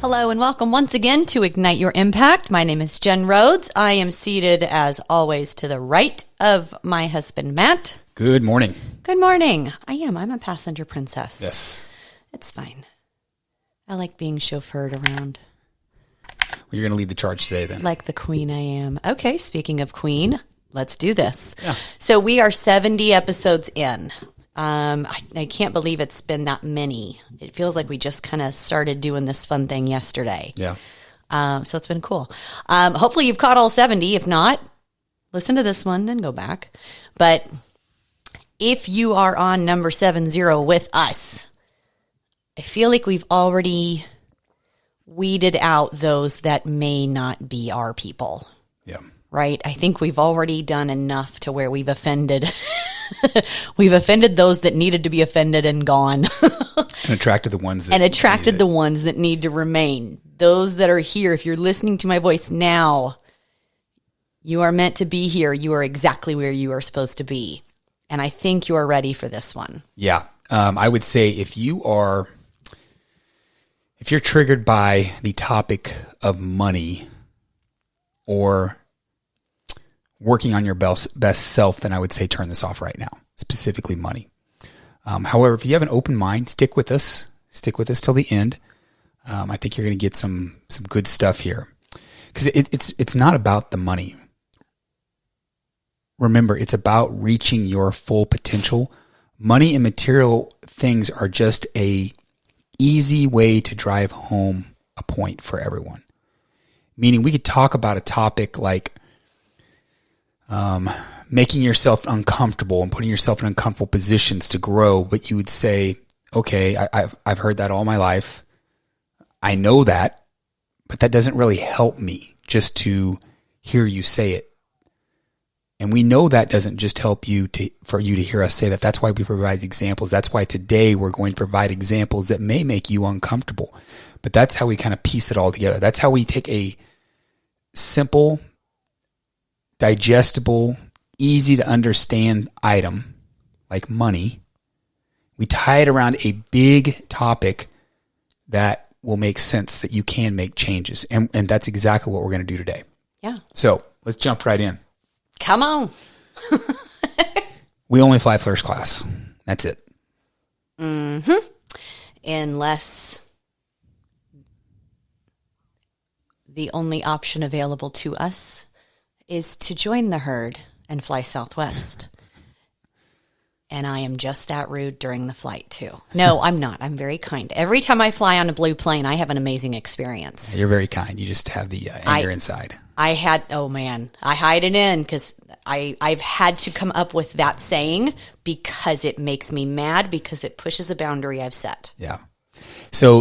Hello and welcome once again to Ignite Your Impact. My name is Jen Rhodes. I am seated, as always, to the right of my husband, Matt. Good morning. Good morning. I am. I'm a passenger princess. Yes. It's fine. I like being chauffeured around. Well, you're going to lead the charge today then. Like the queen I am. Okay, speaking of queen, let's do this. Yeah. So we are 70 episodes in. I can't believe it's been that many. It feels like we just kind of started doing this fun thing yesterday. Yeah. So it's been cool. Hopefully you've caught all 70. If not, listen to this one, then go back. But if you are on number 70 with us, I feel like we've already weeded out those that may not be our people. Yeah. Right? I think we've already done enough to where we've offended. We've offended those that needed to be offended and gone. And attracted the ones that the ones that need to remain. Those that are here, if you're listening to my voice now, you are meant to be here. You are exactly where you are supposed to be. And I think you are ready for this one. Yeah. I would say if you're triggered by the topic of money or working on your best self, then I would say turn this off right now, specifically money. However, if you have an open mind, stick with us till the end. I think you're going to get some good stuff here, because it's not about the money. Remember, it's about reaching your full potential. Money and material things are just a easy way to drive home a point for everyone. Meaning we could talk about a topic like making yourself uncomfortable and putting yourself in uncomfortable positions to grow, but you would say, okay, I've heard that all my life. I know that, but that doesn't really help me just to hear you say it. And we know that doesn't just help you for you to hear us say that. That's why we provide examples. That's why today we're going to provide examples that may make you uncomfortable. But that's how we kind of piece it all together. That's how we take a simple, digestible, easy to understand item like money. We tie it around a big topic that will make sense, that you can make changes. And that's exactly what we're going to do today. Yeah. So let's jump right in. Come on. We only fly first class. That's it. Mm-hmm. Unless the only option available to us is to join the herd and fly Southwest. And I am just that rude during the flight, too. No, I'm not. I'm very kind. Every time I fly on a blue plane, I have an amazing experience. You're very kind. You just have the anger inside. I hide it in because I've had to come up with that saying because it makes me mad, because it pushes a boundary I've set. Yeah. So,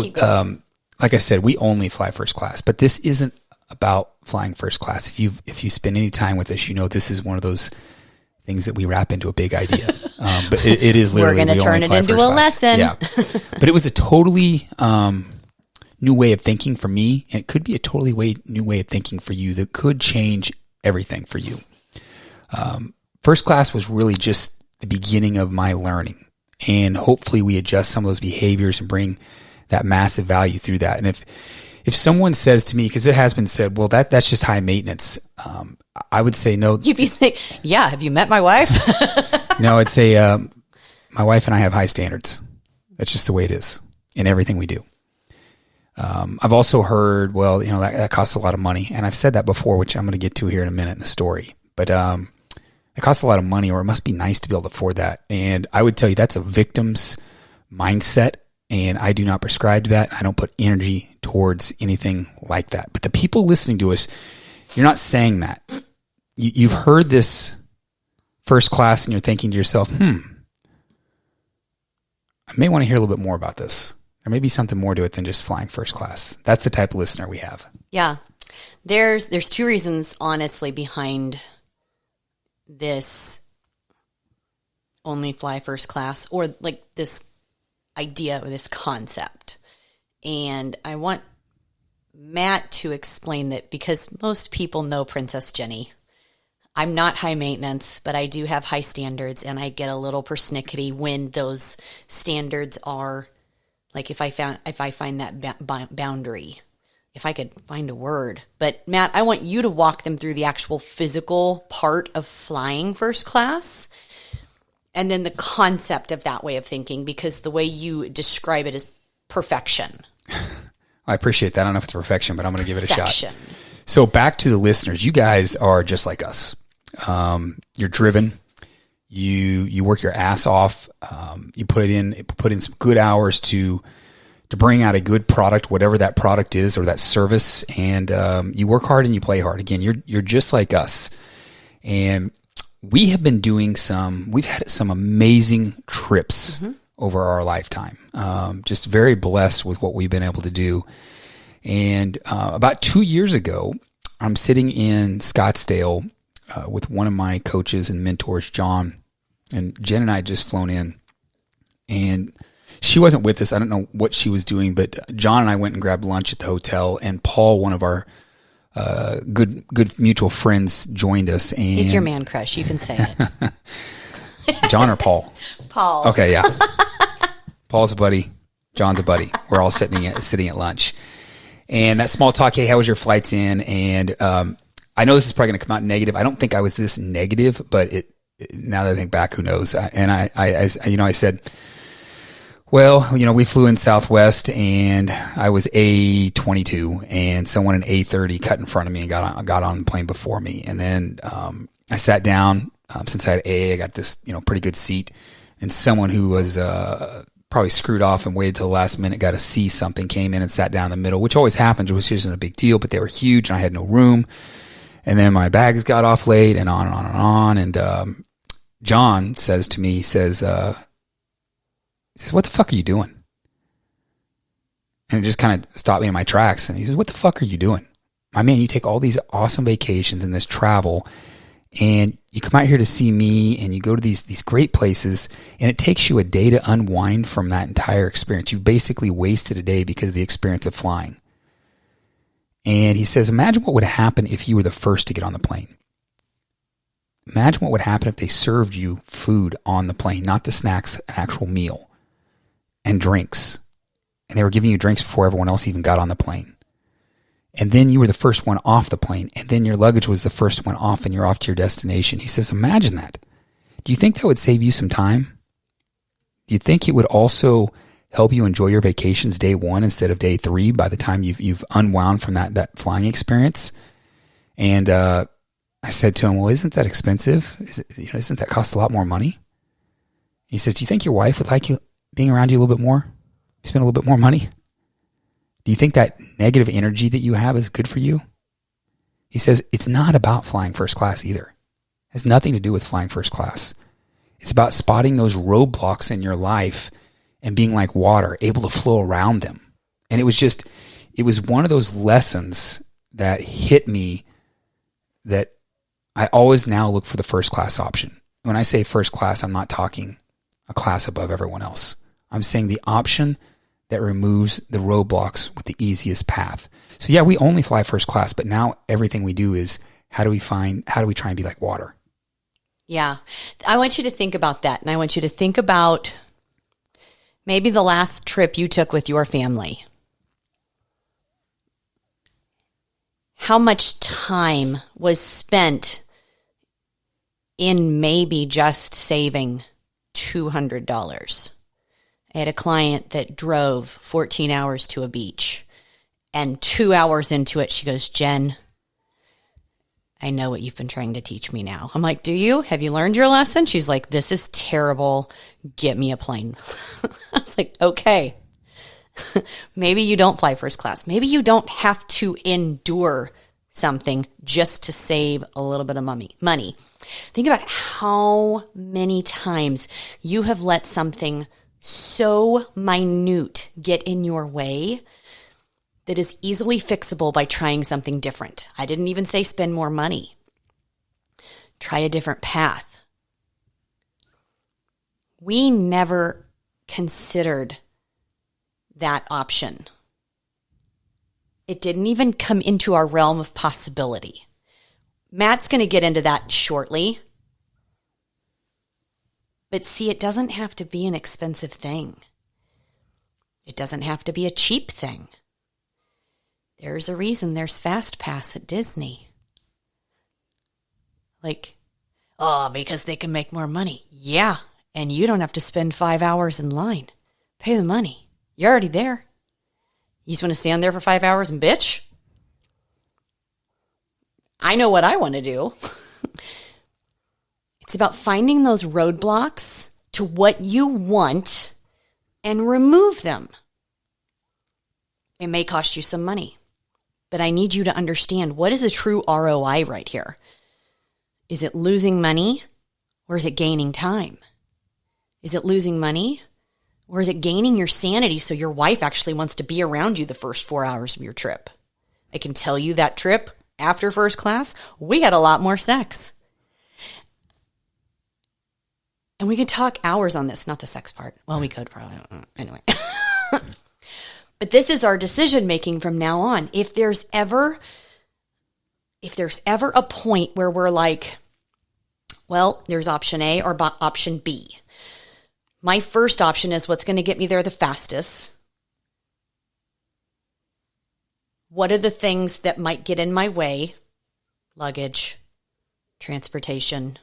like I said, we only fly first class, but this isn't about flying first class. If you spend any time with us, you know this is one of those things that we wrap into a big idea. But it is literally, we're going to turn it into a lesson. Yeah. But it was a totally new way of thinking for me, and it could be a totally new way of thinking for you that could change everything for you. First class was really just the beginning of my learning, and hopefully we adjust some of those behaviors and bring that massive value through that. And if someone says to me, because it has been said, well, that's just high maintenance, I would say no. You'd be saying, yeah, have you met my wife? No, I'd say my wife and I have high standards. That's just the way it is in everything we do. I've also heard, well, that costs a lot of money. And I've said that before, which I'm going to get to here in a minute in the story. But it costs a lot of money, or it must be nice to be able to afford that. And I would tell you that's a victim's mindset, and I do not prescribe to that. I don't put energy towards anything like that. But the people listening to us, you're not saying that. You've heard this first class, and you're thinking to yourself, I may want to hear a little bit more about this. There may be something more to it than just flying first class. That's the type of listener we have. Yeah. There's two reasons, honestly, behind this only fly first class, or like this idea or this concept. And I want Matt to explain that, because most people know Princess Jenny. I'm not high maintenance, but I do have high standards, and I get a little persnickety when those standards are, like, if I find that boundary. if I could find a word, but Matt, I want you to walk them through the actual physical part of flying first class and then the concept of that way of thinking, because the way you describe it is perfection. I appreciate that. I don't know if it's perfection, but I'm going to give it a shot. Perfection. So back to the listeners, you guys are just like us. You're driven. You work your ass off. You put in some good hours to bring out a good product, whatever that product is or that service. And, you work hard and you play hard. Again, you're just like us. And we have been we've had some amazing trips over our lifetime. Just very blessed with what we've been able to do. And, about 2 years ago, I'm sitting in Scottsdale, with one of my coaches and mentors, John, and Jen and I had just flown in, and she wasn't with us. I don't know what she was doing, but John and I went and grabbed lunch at the hotel, and Paul, one of our good mutual friends, joined us. And It's your man crush. You can say it. John or Paul? Paul. Okay, yeah. Paul's a buddy. John's a buddy. We're all sitting at lunch, and that small talk. Hey, how was your flights in? And I know this is probably going to come out negative. I don't think I was this negative, but now that I think back, who knows? I said, well, we flew in Southwest and I was A22 and someone in A30 cut in front of me and got on the plane before me. And then, I sat down, since I had I got this, pretty good seat, and someone who was, probably screwed off and waited till the last minute, got a C something, came in and sat down in the middle, which always happens, which isn't a big deal, but they were huge and I had no room. And then my bags got off late and on and on and on. And, John says to me, he says, what the fuck are you doing? And it just kind of stopped me in my tracks. And he says, what the fuck are you doing? My man, you take all these awesome vacations and this travel and you come out here to see me and you go to these great places and it takes you a day to unwind from that entire experience. You've basically wasted a day because of the experience of flying. And he says, imagine what would happen if you were the first to get on the plane. Imagine what would happen if they served you food on the plane, not the snacks, an actual meal, and drinks. And they were giving you drinks before everyone else even got on the plane. And then you were the first one off the plane. And then your luggage was the first one off and you're off to your destination. He says, imagine that. Do you think that would save you some time? Do you think it would also help you enjoy your vacations day one instead of day three by the time you've unwound from that flying experience? And I said to him, well, isn't that expensive? Isn't that cost a lot more money? He says, do you think your wife would like you being around you a little bit more? You spend a little bit more money? Do you think that negative energy that you have is good for you? He says, it's not about flying first class either. It has nothing to do with flying first class. It's about spotting those roadblocks in your life and being like water, able to flow around them. And it was one of those lessons that hit me that I always now look for the first class option. When I say first class, I'm not talking a class above everyone else. I'm saying the option that removes the roadblocks with the easiest path. So yeah, we only fly first class, but now everything we do is how do we try and be like water? Yeah. I want you to think about that. And I want you to think about maybe the last trip you took with your family. How much time was spent in maybe just saving $200? I had a client that drove 14 hours to a beach, and 2 hours into it, she goes, Jen, I know what you've been trying to teach me now. I'm like, do you? Have you learned your lesson? She's like, this is terrible. Get me a plane. I was like, okay. Maybe you don't fly first class. Maybe you don't have to endure something just to save a little bit of money. Think about how many times you have let something so minute get in your way that is easily fixable by trying something different. I didn't even say spend more money. Try a different path. We never considered that option. It didn't even come into our realm of possibility. Matt's going to get into that shortly. But see, it doesn't have to be an expensive thing. It doesn't have to be a cheap thing. There's a reason there's Fast Pass at Disney. Like, oh, because they can make more money. Yeah, and you don't have to spend 5 hours in line. Pay the money. You're already there. You just want to stand there for 5 hours and bitch? I know what I want to do. It's about finding those roadblocks to what you want and remove them. It may cost you some money, but I need you to understand, what is the true ROI right here? Is it losing money or is it gaining time? Is it losing money or is it gaining your sanity so your wife actually wants to be around you the first 4 hours of your trip? I can tell you that trip after first class, we had a lot more sex. And we could talk hours on this, not the sex part. Well, we could probably. Anyway. But this is our decision making from now on. If there's ever a point where we're like, well, there's option A or option B. My first option is what's going to get me there the fastest. What are the things that might get in my way? Luggage, transportation,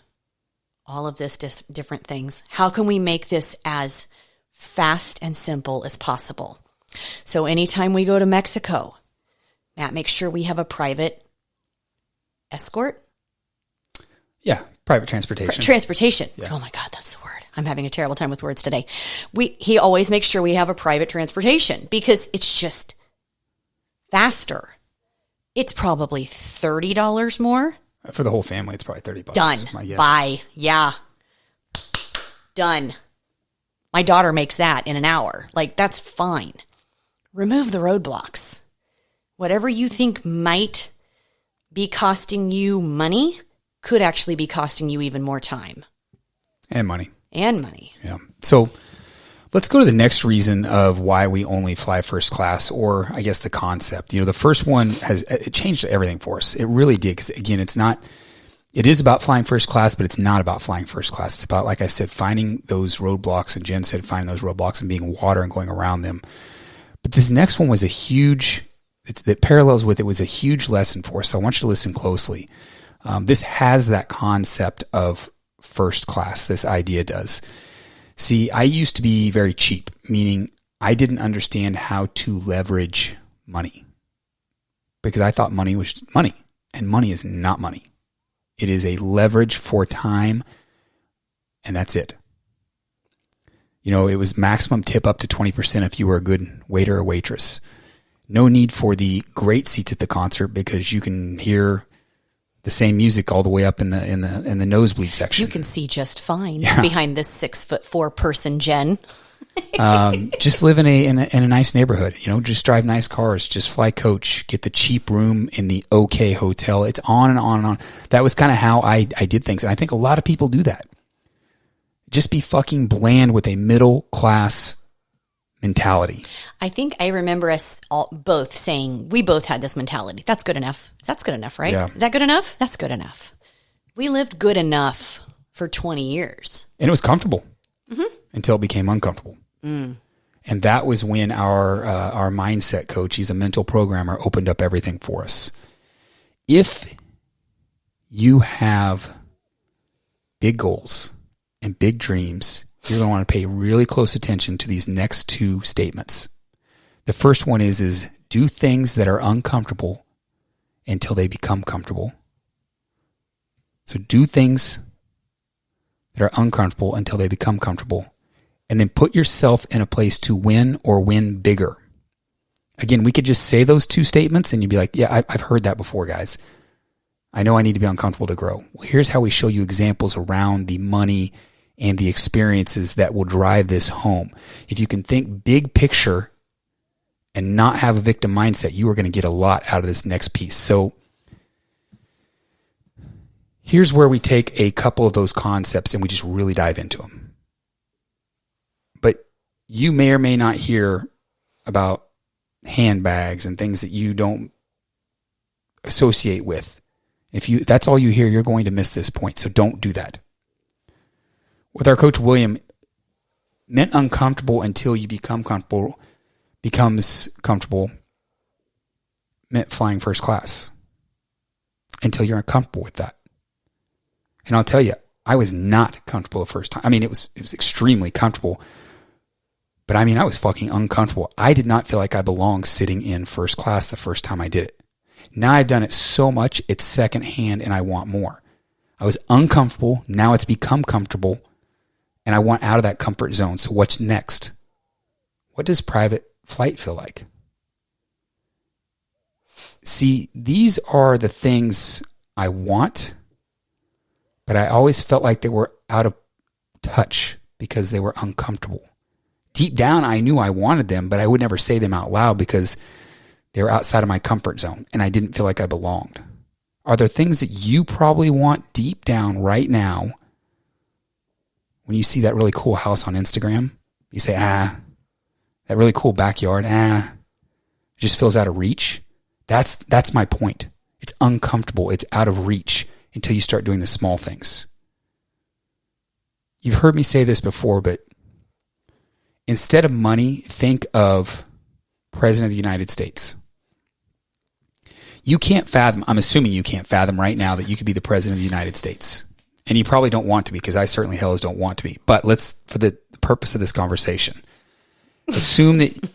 all of this different things. How can we make this as fast and simple as possible? So anytime we go to Mexico, Matt makes sure we have a private escort. Yeah, private transportation. Transportation. Yeah. Oh my God, that's the word. I'm having a terrible time with words today. He always makes sure we have a private transportation because it's just faster. It's probably $30 more. For the whole family, it's probably $30. Done. My guess. Bye. Yeah. Done. My daughter makes that in an hour. Like, that's fine. Remove the roadblocks. Whatever you think might be costing you money could actually be costing you even more time. And money. Yeah. So let's go to the next reason of why we only fly first class, or I guess the concept. The first one it changed everything for us. It really did. Because again, it is about flying first class, but it's not about flying first class. It's about, like I said, finding those roadblocks, and Jen said, finding those roadblocks and being water and going around them. But this next one was that parallels with it, was a huge lesson for us. So I want you to listen closely. This has that concept of first class. This idea does. See, I used to be very cheap, meaning I didn't understand how to leverage money because I thought money was money, and money is not money. It is a leverage for time, and that's it. It was maximum tip up to 20% if you were a good waiter or waitress. No need for the great seats at the concert because you can hear the same music all the way up in the nosebleed section. You can see just fine behind this 6'4" person, Jen. Just live in a nice neighborhood. Just drive nice cars. Just fly coach. Get the cheap room in the OK hotel. It's on and on and on. That was kind of how I did things, and I think a lot of people do that. Just be fucking bland with a middle class mentality. I think I remember us both saying, we both had this mentality. That's good enough. That's good enough, right? Yeah. Is that good enough? That's good enough. We lived good enough for 20 years. And it was comfortable until it became uncomfortable. Mm. And that was when our mindset coach, he's a mental programmer, opened up everything for us. If you have big goals and big dreams, you're going to want to pay really close attention to these next two statements. The first one is do things that are uncomfortable until they become comfortable. So do things that are uncomfortable until they become comfortable. And then put yourself in a place to win or win bigger. Again, we could just say those two statements and you'd be like, yeah, I've heard that before, guys. I know I need to be uncomfortable to grow. Well, here's how we show you examples around the money and the experiences that will drive this home. If you can think big picture and not have a victim mindset, you are going to get a lot out of this next piece. So here's where we take a couple of those concepts and we just really dive into them. But you may or may not hear about handbags and things that you don't associate with. If that's all you hear, you're going to miss this point. So don't do that. With our coach William, meant uncomfortable until you become comfortable, becomes comfortable, meant flying first class until you're uncomfortable with that. And I'll tell you, I was not comfortable the first time. I mean, it was extremely comfortable, but I mean, I was fucking uncomfortable. I did not feel like I belonged sitting in first class the first time I did it. Now I've done it so much, it's secondhand and I want more. I was uncomfortable. Now it's become comfortable and I want out of that comfort zone. So what's next? What does private flight feel like? See, these are the things I want, but I always felt like they were out of touch because they were uncomfortable. Deep down, I knew I wanted them, but I would never say them out loud because they were outside of my comfort zone and I didn't feel like I belonged. Are there things that you probably want deep down right now when you see that really cool house on Instagram? You say, that really cool backyard, it just feels out of reach. That's my point. It's uncomfortable. It's out of reach until you start doing the small things. You've heard me say this before, but instead of money, think of President of the United States. You can't fathom, I'm assuming you can't fathom right now that you could be the President of the United States. And you probably don't want to be, because I certainly hell don't want to be. But let's, for the purpose of this conversation, assume that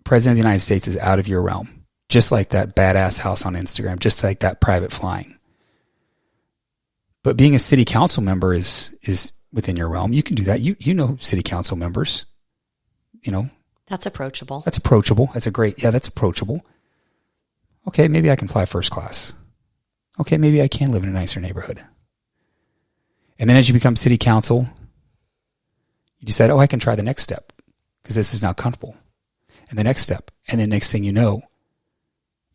President of the United States is out of your realm. Just like that badass house on Instagram, just like that private flying. But being a city council member is within your realm. You can do that. You know city council members. You know. That's approachable. That's approachable. That's approachable. Okay, maybe I can fly first class. Okay, maybe I can live in a nicer neighborhood. And then as you become city council, you decide, I can try the next step because this is now comfortable. And the next step. And then next thing you know,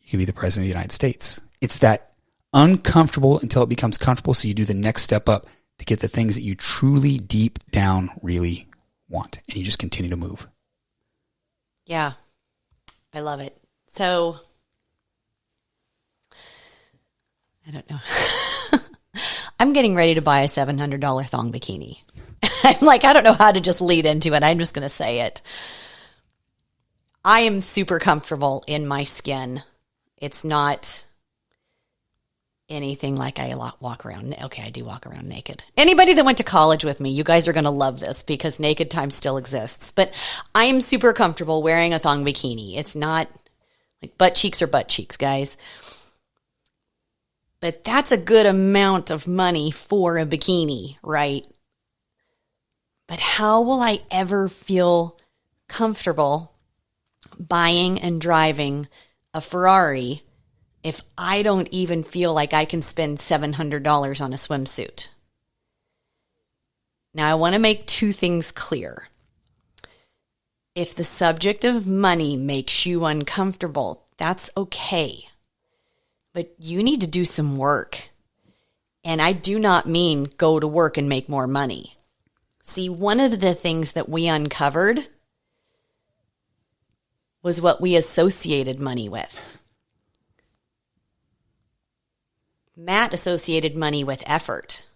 you can be the President of the United States. It's that uncomfortable until it becomes comfortable, so you do the next step up to get the things that you truly deep down really want. And you just continue to move. Yeah, I love it. So, I don't know. I'm getting ready to buy a $700 thong bikini. I'm like, I don't know how to just lead into it. I'm just going to say it. I am super comfortable in my skin. It's not anything like I walk around. Okay, I do walk around naked. Anybody that went to college with me, you guys are going to love this because naked time still exists. But I am super comfortable wearing a thong bikini. It's not like butt cheeks or butt cheeks, guys. But that's a good amount of money for a bikini, right? But how will I ever feel comfortable buying and driving a Ferrari if I don't even feel like I can spend $700 on a swimsuit? Now, I want to make two things clear. If the subject of money makes you uncomfortable, that's okay. But you need to do some work. And I do not mean go to work and make more money. See, one of the things that we uncovered was what we associated money with. Matt associated money with effort,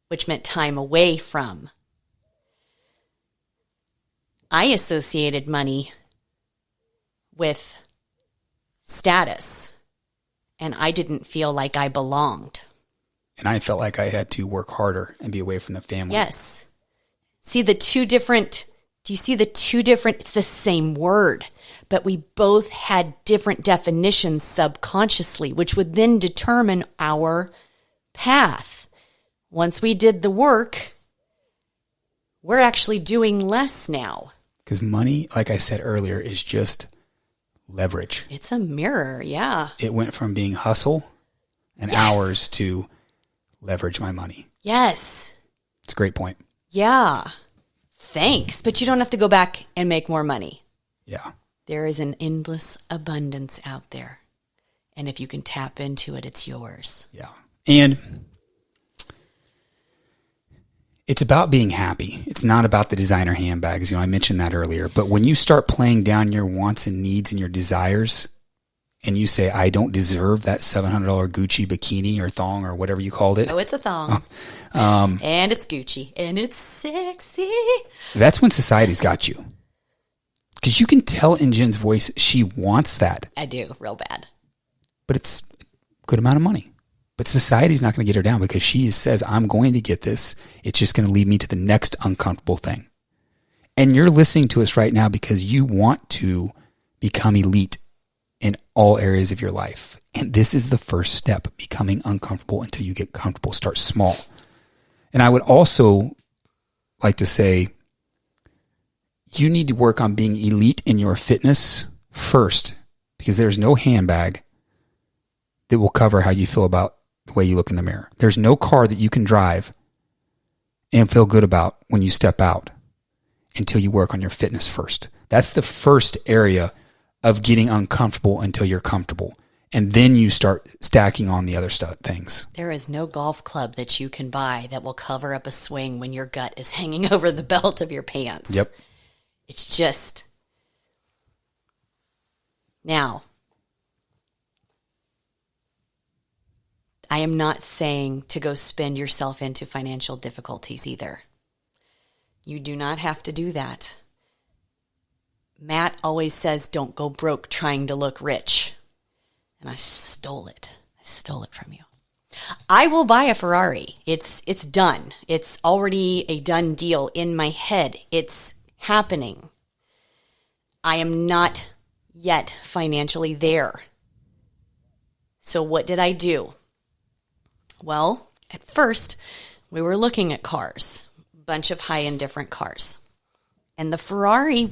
which meant time away from. I associated money with status, and I didn't feel like I belonged. And I felt like I had to work harder and be away from the family. Yes. See the two different... Do you see the two different, it's the same word, but we both had different definitions subconsciously, which would then determine our path. Once we did the work, we're actually doing less now. Because money, like I said earlier, is just leverage. It's a mirror, yeah. It went from being hustle and hours to leverage my money. Yes. It's a great point. Yeah. Thanks, but you don't have to go back and make more money. Yeah. There is an endless abundance out there. And if you can tap into it, it's yours. Yeah. And it's about being happy. It's not about the designer handbags. I mentioned that earlier. But when you start playing down your wants and needs and your desires, and you say, I don't deserve that $700 Gucci bikini or thong or whatever you called it. Oh, it's a thong. And it's Gucci. And it's sexy. That's when society's got you. Because you can tell in Jen's voice she wants that. I do, real bad. But it's a good amount of money. But society's not going to get her down because she says, I'm going to get this. It's just going to lead me to the next uncomfortable thing. And you're listening to us right now because you want to become elite in all areas of your life. And this is the first step, becoming uncomfortable until you get comfortable. Start small. And I would also like to say, you need to work on being elite in your fitness first, because there's no handbag that will cover how you feel about the way you look in the mirror. There's no car that you can drive and feel good about when you step out until you work on your fitness first. That's the first area of getting uncomfortable until you're comfortable. And then you start stacking on the other things. There is no golf club that you can buy that will cover up a swing when your gut is hanging over the belt of your pants. Yep. It's just... Now, I am not saying to go spend yourself into financial difficulties either. You do not have to do that. Matt always says, don't go broke trying to look rich. And I stole it. I stole it from you. I will buy a Ferrari. It's done. It's already a done deal in my head. It's happening. I am not yet financially there. So what did I do? Well, at first, we were looking at cars, a bunch of high-end different cars. And the Ferrari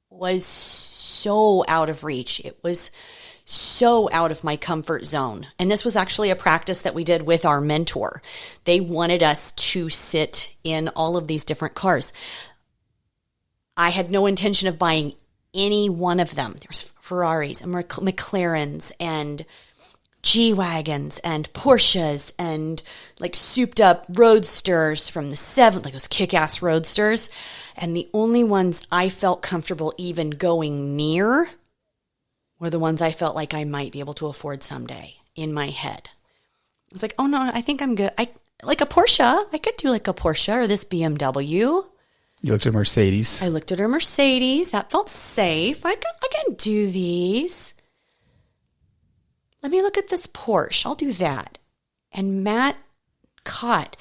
was so out of reach. It was so out of my comfort zone. And this was actually a practice that we did with our mentor. They wanted us to sit in all of these different cars. I had no intention of buying any one of them. There was Ferraris and McLarens and G-Wagons and Porsches and like souped up roadsters from the 70s, like those kick-ass roadsters. And the only ones I felt comfortable even going near were the ones I felt like I might be able to afford someday in my head. I was like, oh no, I think I'm good. Like a Porsche. I could do like a Porsche or this BMW. You looked at Mercedes. I looked at her Mercedes. That felt safe. I can do these. Let me look at this Porsche. I'll do that. And Matt caught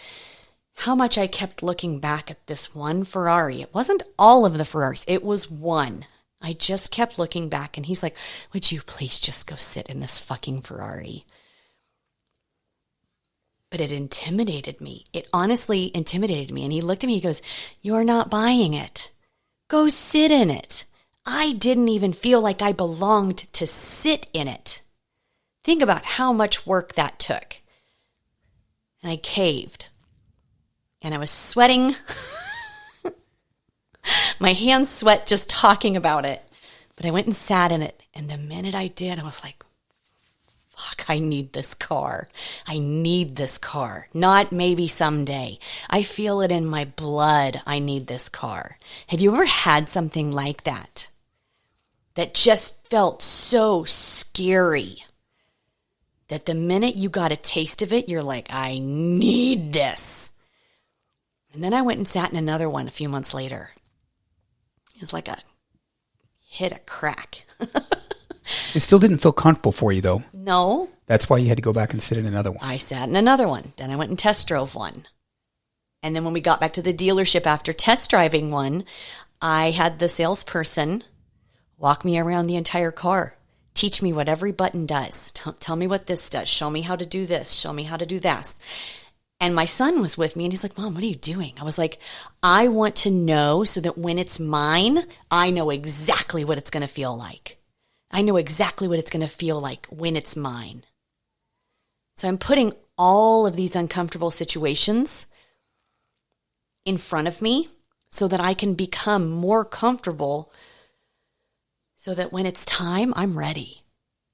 how much I kept looking back at this one Ferrari. It wasn't all of the Ferraris. It was one. I just kept looking back. And he's like, would you please just go sit in this fucking Ferrari? But it intimidated me. It honestly intimidated me. And he looked at me, he goes, you're not buying it. Go sit in it. I didn't even feel like I belonged to sit in it. Think about how much work that took. And I caved. And I was sweating. My hands sweat just talking about it. But I went and sat in it. And the minute I did, I was like, fuck, I need this car. I need this car. Not maybe someday. I feel it in my blood. I need this car. Have you ever had something like that? That just felt so scary that the minute you got a taste of it, you're like, I need this. And then I went and sat in another one a few months later. It was like hit a crack. It still didn't feel comfortable for you, though. No. That's why you had to go back and sit in another one. I sat in another one. Then I went and test drove one. And then when we got back to the dealership after test driving one, I had the salesperson walk me around the entire car. Teach me what every button does. Tell me what this does. Show me how to do this. Show me how to do that. And my son was with me and he's like, Mom, what are you doing? I was like, I want to know so that when it's mine, I know exactly what it's going to feel like. I know exactly what it's going to feel like when it's mine. So I'm putting all of these uncomfortable situations in front of me so that I can become more comfortable so that when it's time, I'm ready.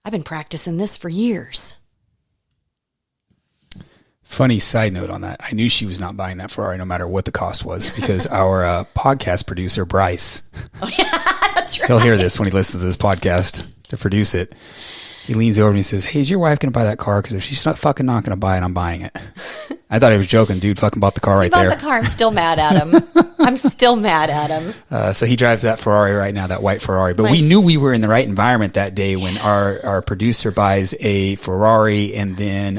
I've been practicing this for years. Funny side note on that. I knew she was not buying that Ferrari no matter what the cost was because our podcast producer, Bryce, oh, yeah, that's right. He'll hear this when he listens to this podcast to produce it. He leans over and he says, hey, is your wife going to buy that car? Because if she's not going to buy it, I'm buying it. I thought he was joking. Dude fucking bought the car right there. He bought the car. I'm still mad at him. I'm still mad at him. So he drives that Ferrari right now, that white Ferrari. But we knew we were in the right environment that day when our producer buys a Ferrari, and then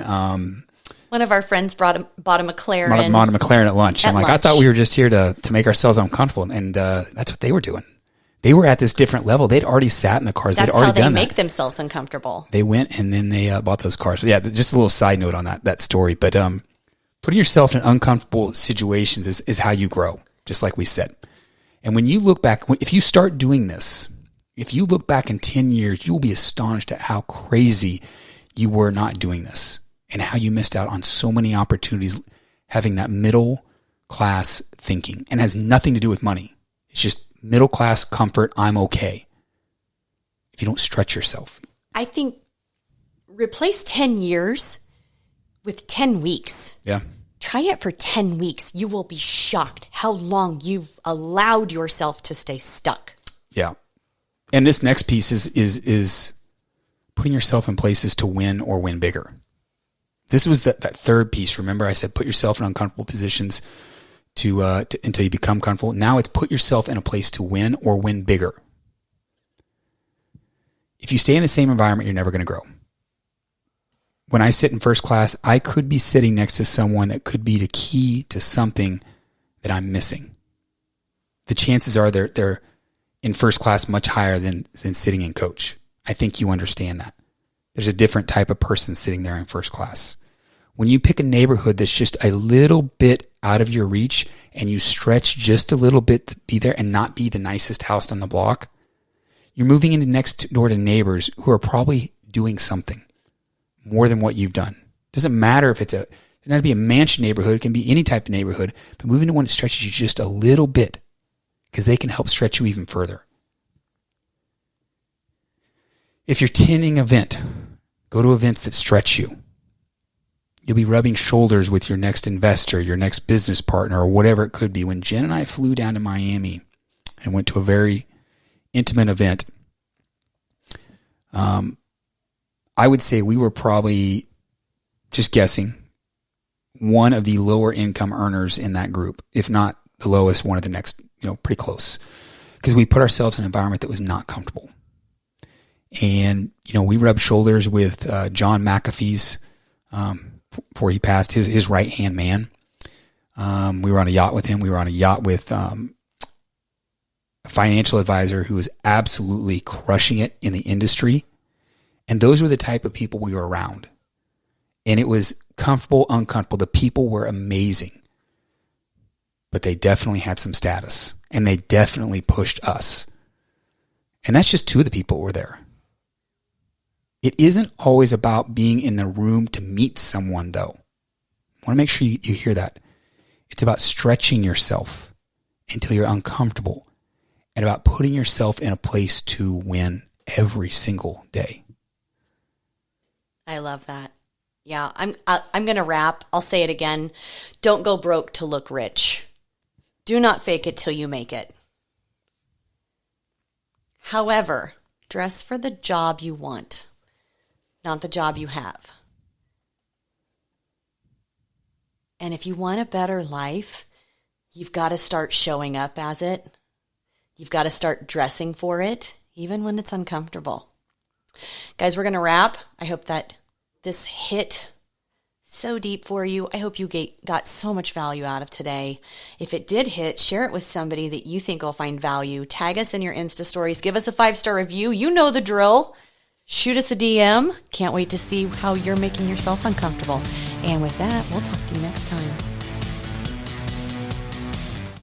one of our friends bought a McLaren. Bought a McLaren at lunch. I'm like, I thought we were just here to make ourselves uncomfortable, and that's what they were doing. They were at this different level. They'd already sat in the cars. They'd already done that. That's how they make themselves uncomfortable. They went and then they bought those cars. Yeah, just a little side note on that story. But putting yourself in uncomfortable situations is how you grow, just like we said. And when you look back, if you start doing this, if you look back in 10 years, you will be astonished at how crazy you were not doing this and how you missed out on so many opportunities having that middle class thinking. And it has nothing to do with money. It's just middle class comfort. I'm okay. If you don't stretch yourself. I think replace 10 years with 10 weeks. Yeah. Try it for 10 weeks. You will be shocked how long you've allowed yourself to stay stuck. Yeah. And this next piece is putting yourself in places to win or win bigger. This was that third piece. Remember I said put yourself in uncomfortable positions to until you become comfortable. Now it's put yourself in a place to win or win bigger. If you stay in the same environment, you're never going to grow. When I sit in first class, I could be sitting next to someone that could be the key to something that I'm missing. The chances are they're in first class much higher than sitting in coach. I think you understand that. There's a different type of person sitting there in first class. When you pick a neighborhood that's just a little bit out of your reach and you stretch just a little bit to be there and not be the nicest house on the block, you're moving into next door to neighbors who are probably doing something more than what you've done. Doesn't matter if it doesn't have to be a mansion neighborhood. It can be any type of neighborhood, but moving to one that stretches you just a little bit because they can help stretch you even further. If you're attending an event, go to events that stretch you. You'll be rubbing shoulders with your next investor, your next business partner, or whatever it could be. When Jen and I flew down to Miami and went to a very intimate event, I would say we were probably, just guessing, one of the lower income earners in that group, if not the lowest, one of the next, pretty close. Because we put ourselves in an environment that was not comfortable. And, we rubbed shoulders with John McAfee's, before he passed, his right-hand man. We were on a yacht with him. We were on a yacht with a financial advisor who was absolutely crushing it in the industry. And those were the type of people we were around. And it was comfortable, uncomfortable. The people were amazing. But they definitely had some status. And they definitely pushed us. And that's just two of the people who were there. It isn't always about being in the room to meet someone, though. I want to make sure you hear that. It's about stretching yourself until you're uncomfortable and about putting yourself in a place to win every single day. I love that. Yeah, I'm going to wrap. I'll say it again. Don't go broke to look rich. Do not fake it till you make it. However, dress for the job you want, not the job you have. And if you want a better life, you've got to start showing up as it. You've got to start dressing for it, even when it's uncomfortable. Guys, we're going to wrap. I hope that this hit so deep for you. I hope you got so much value out of today. If it did hit, share it with somebody that you think will find value. Tag us in your Insta stories. Give us a 5-star review. You know the drill. Shoot us a DM. Can't wait to see how you're making yourself uncomfortable. And with that, we'll talk to you next time.